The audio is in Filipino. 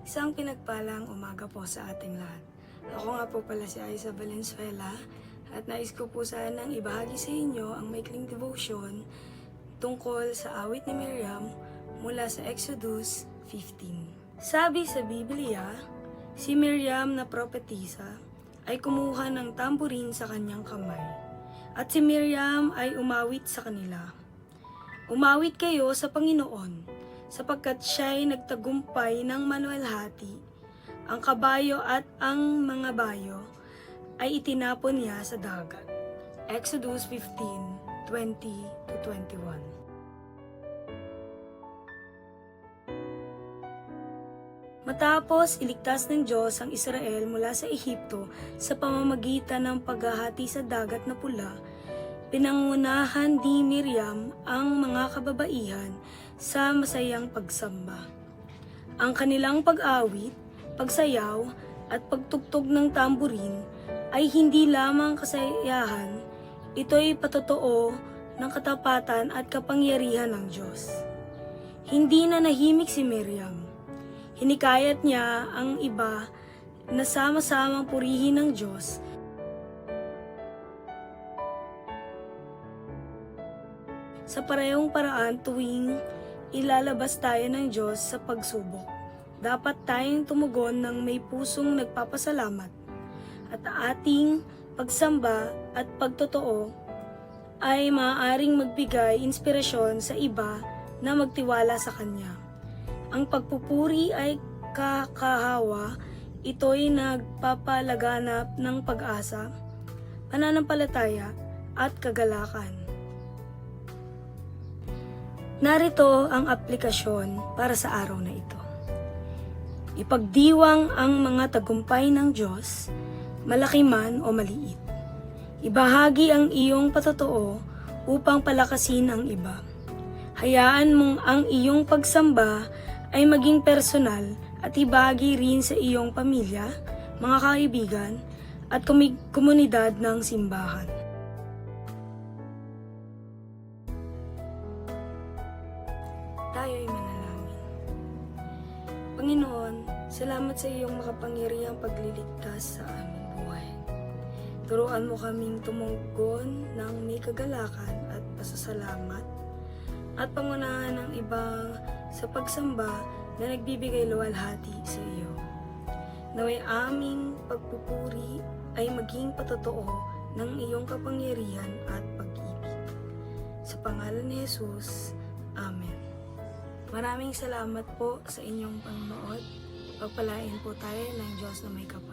Isang pinagpalang umaga po sa ating lahat. Ako nga po pala si Aiza Valenzuela at nais ko po sanang ibahagi sa inyo ang maikling devotion tungkol sa awit ni Miriam mula sa Exodus 15. Sabi sa Biblia, si Miriam na propetisa ay kumuha ng tamburin sa kanyang kamay at si Miriam ay umawit sa kanila. Umawit kayo sa Panginoon sapagkat siya'y nagtagumpay ng maluwalhati. Ang kabayo at ang mga bayo ay itinapon niya sa dagat. Exodus 15:20-21. Matapos iligtas ng Diyos ang Israel mula sa Ehipto sa pamamagitan ng paghahati sa dagat na pula, pinangunahan ni Miriam ang mga kababaihan sa masayang pagsamba. Ang kanilang pag-awit, pagsayaw at pagtugtog ng tamburin ay hindi lamang kasayahan, ito'y patotoo ng katapatan at kapangyarihan ng Diyos. Hindi na nahimik si Miriam. Hinikayat niya ang iba na sama-samang purihin ng Diyos sa parehong paraan tuwing ilalabas tayo ng Diyos sa pagsubok. Dapat tayong tumugon ng may pusong nagpapasalamat at ating pagsamba at pagtotoo ay maaaring magbigay inspirasyon sa iba na magtiwala sa Kanya. Ang pagpupuri ay kakahawa, ito'y nagpapalaganap ng pag-asa, pananampalataya at kagalakan. Narito ang aplikasyon para sa araw na ito. Ipagdiwang ang mga tagumpay ng Diyos, malaki man o maliit. Ibahagi ang iyong patotoo upang palakasin ang iba. Hayaan mong ang iyong pagsamba ay maging personal at ibahagi rin sa iyong pamilya, mga kaibigan, at komunidad ng simbahan. Tayo'y manalangin. Panginoon, salamat sa iyong makapangyarihang pagliligtas sa aming buhay. Turuan mo kaming tumugon ng may kagalakan at pasasalamat at pangunahan ng iba sa pagsamba na nagbibigay luwalhati sa iyo. Naway aming pagpupuri ay maging patotoo ng iyong kapangyarihan at pag-ibig. Sa pangalan ni Jesus, Amen. Maraming salamat po sa inyong panonood. Pagpalain po tayo ng Diyos na may kapal.